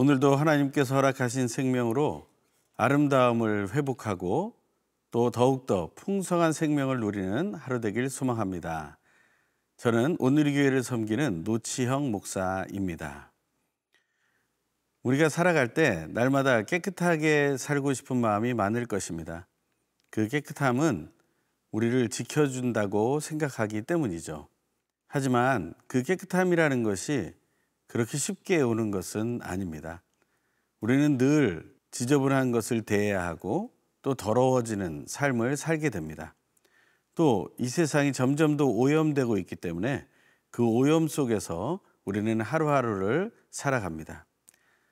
오늘도 하나님께서 허락하신 생명으로 아름다움을 회복하고 또 더욱더 풍성한 생명을 누리는 하루 되길 소망합니다. 저는 오늘의 교회를 섬기는 노치형 목사입니다. 우리가 살아갈 때 날마다 깨끗하게 살고 싶은 마음이 많을 것입니다. 그 깨끗함은 우리를 지켜준다고 생각하기 때문이죠. 하지만 그 깨끗함이라는 것이 그렇게 쉽게 오는 것은 아닙니다. 우리는 늘 지저분한 것을 대해야 하고 또 더러워지는 삶을 살게 됩니다. 또 이 세상이 점점 더 오염되고 있기 때문에 그 오염 속에서 우리는 하루하루를 살아갑니다.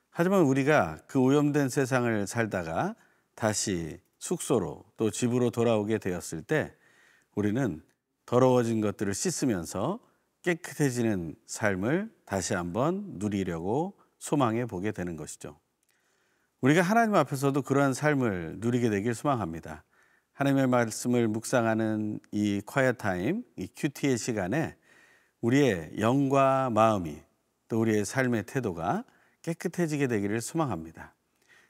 하지만 우리가 그 오염된 세상을 살다가 다시 숙소로 또 집으로 돌아오게 되었을 때 우리는 더러워진 것들을 씻으면서 깨끗해지는 삶을 다시 한번 누리려고 소망해 보게 되는 것이죠. 우리가 하나님 앞에서도 그러한 삶을 누리게 되길 소망합니다. 하나님의 말씀을 묵상하는 이 quiet 타임, 이 큐티의 시간에 우리의 영과 마음이 또 우리의 삶의 태도가 깨끗해지게 되기를 소망합니다.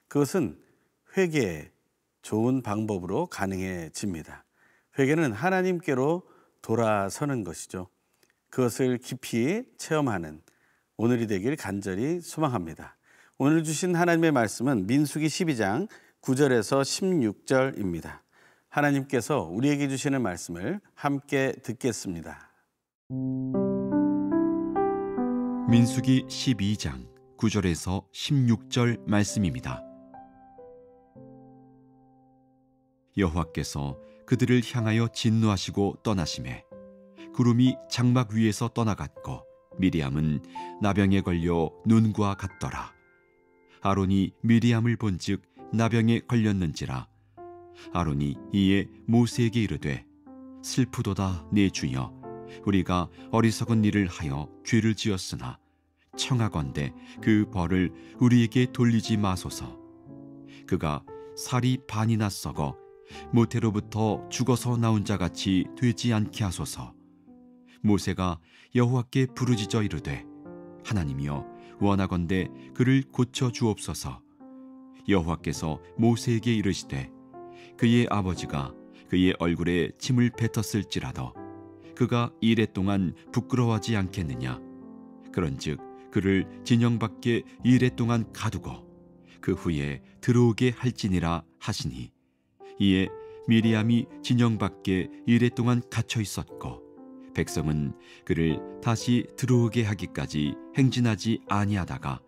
그것은 회개의 좋은 방법으로 가능해집니다. 회개는 하나님께로 돌아서는 것이죠. 그것을 깊이 체험하는 오늘이 되길 간절히 소망합니다. 오늘 주신 하나님의 말씀은 민수기 12장 9절에서 16절입니다. 하나님께서 우리에게 주시는 말씀을 함께 듣겠습니다. 민수기 12장 9절에서 16절 말씀입니다. 여호와께서 그들을 향하여 진노하시고 떠나시매 구름이 장막 위에서 떠나갔고 미리암은 나병에 걸려 눈과 같더라. 아론이 미리암을 본즉 나병에 걸렸는지라. 아론이 이에 모세에게 이르되 슬프도다 내 주여, 우리가 어리석은 일을 하여 죄를 지었으나 청하건대 그 벌을 우리에게 돌리지 마소서. 그가 살이 반이나 썩어 모태로부터 죽어서 나온 자같이 되지 않게 하소서. 모세가 여호와께 부르짖어 이르되 하나님이여 원하건대 그를 고쳐 주옵소서. 여호와께서 모세에게 이르시되 그의 아버지가 그의 얼굴에 침을 뱉었을지라도 그가 이레 동안 부끄러워하지 않겠느냐. 그런즉 그를 진영 밖에 이레 동안 가두고 그 후에 들어오게 할지니라 하시니, 이에 미리암이 진영 밖에 이레 동안 갇혀 있었고 백성은 그를 다시 들어오게 하기까지 행진하지 아니하다가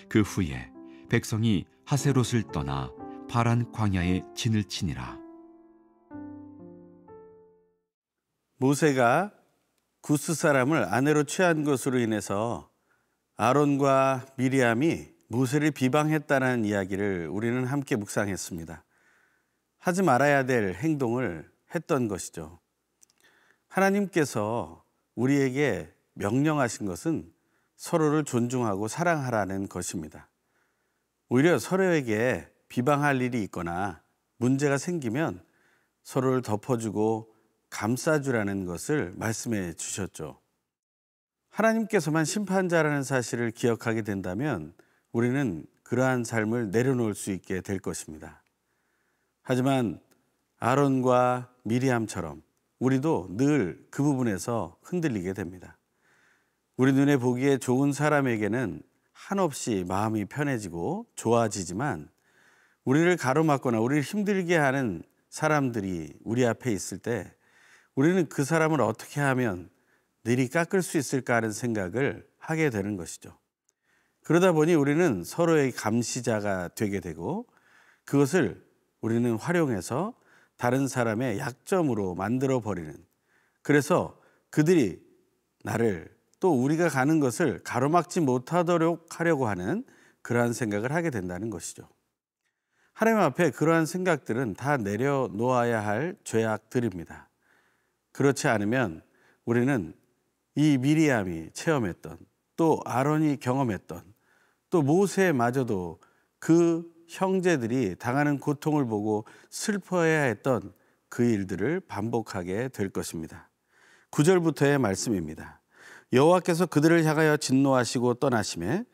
그 후에 백성이 하세롯을 떠나 파란 광야에 진을 치니라. 모세가 구스 사람을 아내로 취한 것으로 인해서 아론과 미리암이 모세를 비방했다는 이야기를 우리는 함께 묵상했습니다. 하지 말아야 될 행동을 했던 것이죠. 하나님께서 우리에게 명령하신 것은 서로를 존중하고 사랑하라는 것입니다. 오히려 서로에게 비방할 일이 있거나 문제가 생기면 서로를 덮어주고 감싸주라는 것을 말씀해 주셨죠. 하나님께서만 심판자라는 사실을 기억하게 된다면 우리는 그러한 삶을 내려놓을 수 있게 될 것입니다. 하지만 아론과 미리암처럼 우리도 늘 그 부분에서 흔들리게 됩니다. 우리 눈에 보기에 좋은 사람에게는 한없이 마음이 편해지고 좋아지지만 우리를 가로막거나 우리를 힘들게 하는 사람들이 우리 앞에 있을 때 우리는 그 사람을 어떻게 하면 내리 깎을 수 있을까 하는 생각을 하게 되는 것이죠. 그러다 보니 우리는 서로의 감시자가 되게 되고 그것을 우리는 활용해서 다른 사람의 약점으로 만들어 버리는, 그래서 그들이 나를 또 우리가 가는 것을 가로막지 못하도록 하려고 하는 그러한 생각을 하게 된다는 것이죠. 하나님 앞에 그러한 생각들은 다 내려놓아야 할 죄악들입니다. 그렇지 않으면 우리는 이 미리암이 체험했던, 또 아론이 경험했던, 또 모세마저도 그 형제들이 당하는 고통을 보고 슬퍼해야 했던 그 일들을 반복하게 될 것입니다. 9절부터의 말씀입니다. 여호와께서 그들을 향하여 진노하시고 떠나시매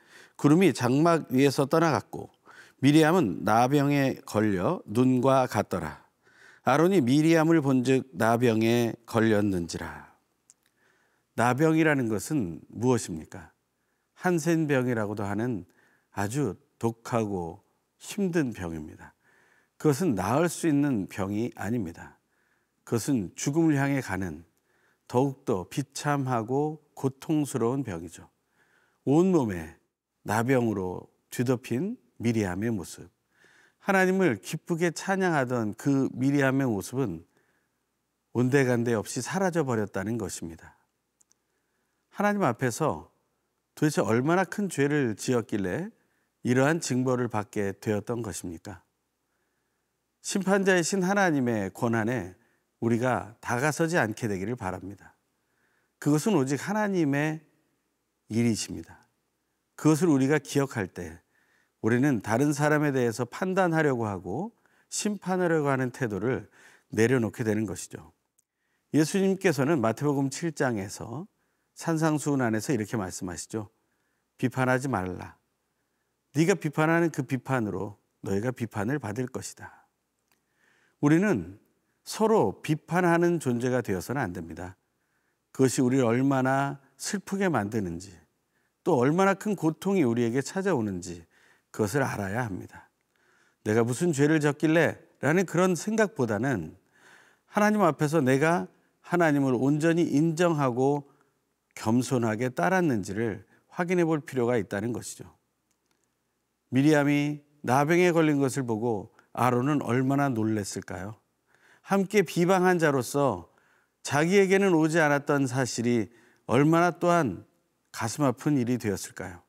구름이 장막 위에서 떠나갔고 미리암은 나병에 걸려 눈과 같더라. 아론이 미리암을 본즉 나병에 걸렸는지라. 나병이라는 것은 무엇입니까? 한센병이라고도 하는 아주 독하고 힘든 병입니다. 그것은 나을 수 있는 병이 아닙니다. 그것은 죽음을 향해 가는 더욱더 비참하고 고통스러운 병이죠. 온몸에 나병으로 뒤덮인 미리암의 모습. 하나님을 기쁘게 찬양하던 그 미리암의 모습은 온데간데 없이 사라져 버렸다는 것입니다. 하나님 앞에서 도대체 얼마나 큰 죄를 지었길래 이러한 징벌을 받게 되었던 것입니까? 심판자이신 하나님의 권한에 우리가 다가서지 않게 되기를 바랍니다. 그것은 오직 하나님의 일이십니다. 그것을 우리가 기억할 때 우리는 다른 사람에 대해서 판단하려고 하고 심판하려고 하는 태도를 내려놓게 되는 것이죠. 예수님께서는 마태복음 7장에서 산상수훈안에서 이렇게 말씀하시죠. 비판하지 말라. 네가 비판하는 그 비판으로 너희가 비판을 받을 것이다. 우리는 서로 비판하는 존재가 되어서는 안 됩니다. 그것이 우리를 얼마나 슬프게 만드는지 또 얼마나 큰 고통이 우리에게 찾아오는지 그것을 알아야 합니다. 내가 무슨 죄를 졌길래 라는 그런 생각보다는 하나님 앞에서 내가 하나님을 온전히 인정하고 겸손하게 따랐는지를 확인해 볼 필요가 있다는 것이죠. 미리암이 나병에 걸린 것을 보고 아론은 얼마나 놀랐을까요? 함께 비방한 자로서 자기에게는 오지 않았던 사실이 얼마나 또한 가슴 아픈 일이 되었을까요?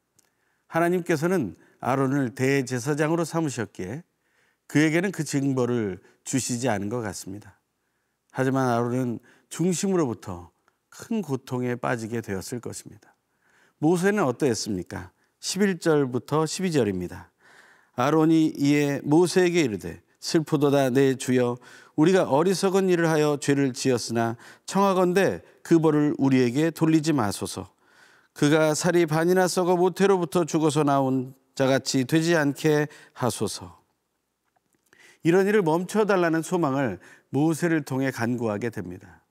하나님께서는 아론을 대제사장으로 삼으셨기에 그에게는 그 징벌을 주시지 않은 것 같습니다. 하지만 아론은 중심으로부터 큰 고통에 빠지게 되었을 것입니다. 모세는 어떠했습니까? 11절부터 12절입니다. 아론이 이에 모세에게 이르되 슬프도다 내 주여 우리가 어리석은 일을 하여 죄를 지었으나 청하건대 그 벌을 우리에게 돌리지 마소서. 그가 살이 반이나 썩어 모태로부터 죽어서 나온 자같이 되지 않게 하소서. 이런 일을 멈춰달라는 소망을 모세를 통해 간구하게 됩니다.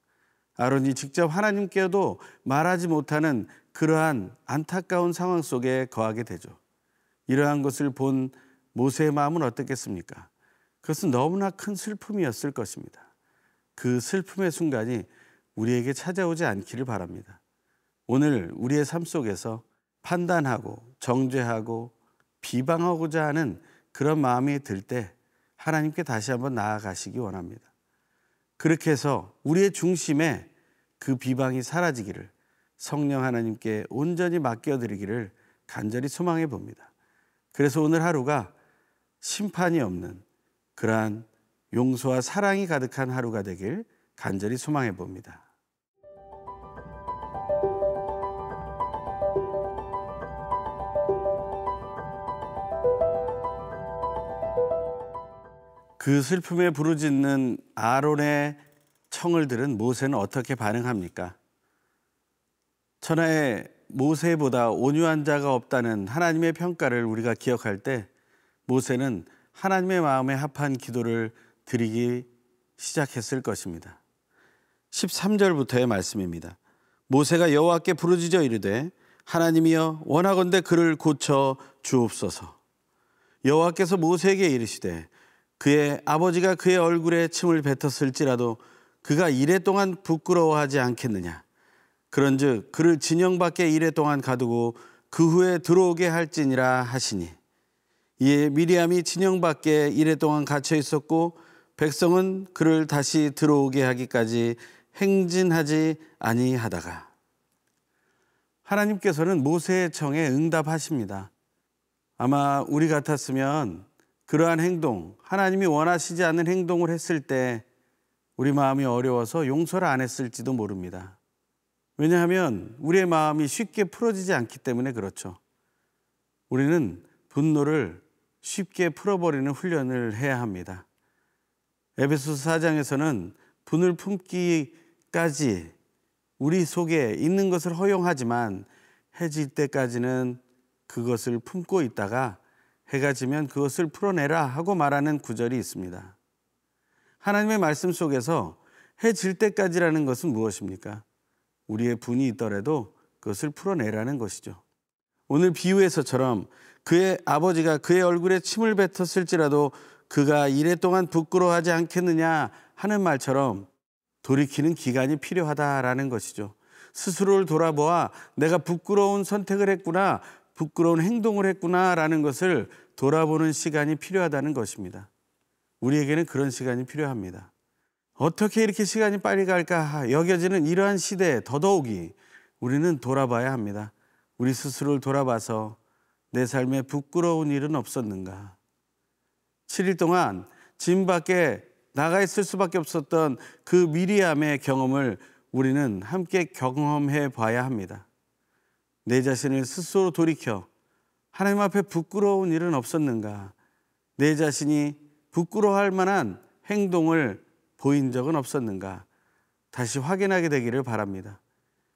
아론이 직접 하나님께도 말하지 못하는 그러한 안타까운 상황 속에 거하게 되죠. 이러한 것을 본 모세의 마음은 어떻겠습니까? 그것은 너무나 큰 슬픔이었을 것입니다. 그 슬픔의 순간이 우리에게 찾아오지 않기를 바랍니다. 오늘 우리의 삶 속에서 판단하고 정죄하고 비방하고자 하는 그런 마음이 들 때 하나님께 다시 한번 나아가시기 원합니다. 그렇게 해서 우리의 중심에 그 비방이 사라지기를 성령 하나님께 온전히 맡겨드리기를 간절히 소망해 봅니다. 그래서 오늘 하루가 심판이 없는 그러한 용서와 사랑이 가득한 하루가 되길 간절히 소망해 봅니다. 그 슬픔에 부르짖는 아론의 청을 들은 모세는 어떻게 반응합니까? 천하에 모세보다 온유한 자가 없다는 하나님의 평가를 우리가 기억할 때 모세는 하나님의 마음에 합한 기도를 드리기 시작했을 것입니다. 13절부터의 말씀입니다. 모세가 여호와께 부르짖어 이르되 하나님이여 원하건대 그를 고쳐 주옵소서. 여호와께서 모세에게 이르시되 그의 아버지가 그의 얼굴에 침을 뱉었을지라도 그가 이레 동안 부끄러워하지 않겠느냐. 그런즉 그를 진영 밖에 이레 동안 가두고 그 후에 들어오게 할지니라 하시니 이에 미리암이 진영 밖에 이레 동안 갇혀 있었고 백성은 그를 다시 들어오게 하기까지 행진하지 아니하다가 하나님께서는 모세의 청에 응답하십니다. 아마 우리 같았으면 그러한 행동, 하나님이 원하시지 않는 행동을 했을 때 우리 마음이 어려워서 용서를 안 했을지도 모릅니다. 왜냐하면 우리의 마음이 쉽게 풀어지지 않기 때문에 그렇죠. 우리는 분노를 쉽게 풀어버리는 훈련을 해야 합니다. 에베소서 4장에서는 분을 품기까지 우리 속에 있는 것을 허용하지만 해질 때까지는 그것을 품고 있다가 해가 지면 그것을 풀어내라 하고 말하는 구절이 있습니다. 하나님의 말씀 속에서 해 질 때까지라는 것은 무엇입니까? 우리의 분이 있더라도 그것을 풀어내라는 것이죠. 오늘 비유에서처럼 그의 아버지가 그의 얼굴에 침을 뱉었을지라도 그가 이랫동안 부끄러워하지 않겠느냐 하는 말처럼 돌이키는 기간이 필요하다라는 것이죠. 스스로를 돌아보아 내가 부끄러운 선택을 했구나, 부끄러운 행동을 했구나라는 것을 돌아보는 시간이 필요하다는 것입니다. 우리에게는 그런 시간이 필요합니다. 어떻게 이렇게 시간이 빨리 갈까 여겨지는 이러한 시대에 더더욱이 우리는 돌아봐야 합니다. 우리 스스로를 돌아봐서 내 삶에 부끄러운 일은 없었는가? 7일 동안 짐 밖에 나가 있을 수밖에 없었던 그 미리암의 경험을 우리는 함께 경험해 봐야 합니다. 내 자신을 스스로 돌이켜 하나님 앞에 부끄러운 일은 없었는가? 내 자신이 부끄러워할 만한 행동을 보인 적은 없었는가? 다시 확인하게 되기를 바랍니다.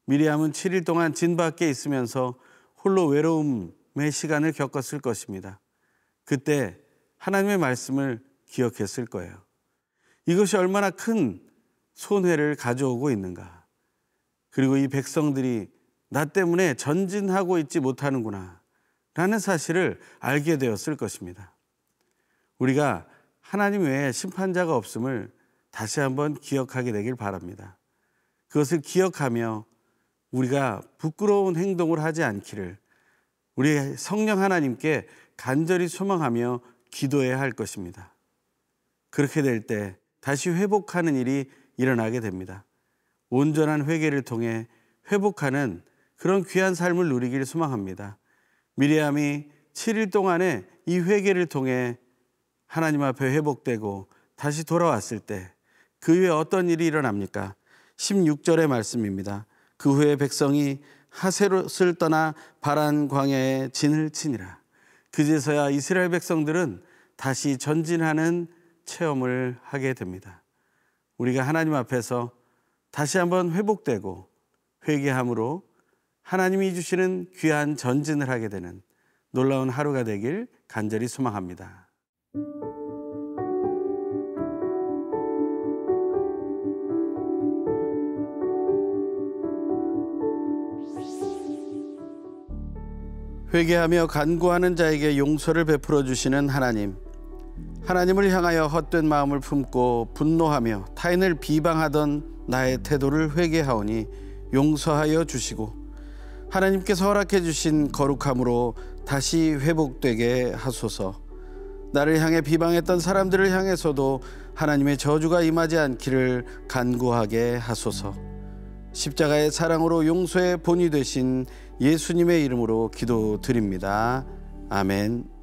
미리암은 7일 동안 진 밖에 있으면서 홀로 외로움의 시간을 겪었을 것입니다. 그때 하나님의 말씀을 기억했을 거예요. 이것이 얼마나 큰 손해를 가져오고 있는가. 그리고 이 백성들이 나 때문에 전진하고 있지 못하는구나 라는 사실을 알게 되었을 것입니다. 우리가 하나님 외에 심판자가 없음을 다시 한번 기억하게 되길 바랍니다. 그것을 기억하며 우리가 부끄러운 행동을 하지 않기를 우리 성령 하나님께 간절히 소망하며 기도해야 할 것입니다. 그렇게 될 때 다시 회복하는 일이 일어나게 됩니다. 온전한 회개를 통해 회복하는 그런 귀한 삶을 누리기를 소망합니다. 미리암이 7일 동안의 이 회개를 통해 하나님 앞에 회복되고 다시 돌아왔을 때 그 후에 어떤 일이 일어납니까? 16절의 말씀입니다. 그 후에 백성이 하세롯을 떠나 바란 광야에 진을 치니라. 그제서야 이스라엘 백성들은 다시 전진하는 체험을 하게 됩니다. 우리가 하나님 앞에서 다시 한번 회복되고 회개함으로 하나님이 주시는 귀한 전진을 하게 되는 놀라운 하루가 되길 간절히 소망합니다. 회개하며 간구하는 자에게 용서를 베풀어 주시는 하나님. 하나님을 향하여 헛된 마음을 품고 분노하며 타인을 비방하던 나의 태도를 회개하오니 용서하여 주시고 하나님께서 허락해 주신 거룩함으로 다시 회복되게 하소서. 나를 향해 비방했던 사람들을 향해서도 하나님의 저주가 임하지 않기를 간구하게 하소서. 십자가의 사랑으로 용서의 본이 되신 예수님의 이름으로 기도드립니다. 아멘.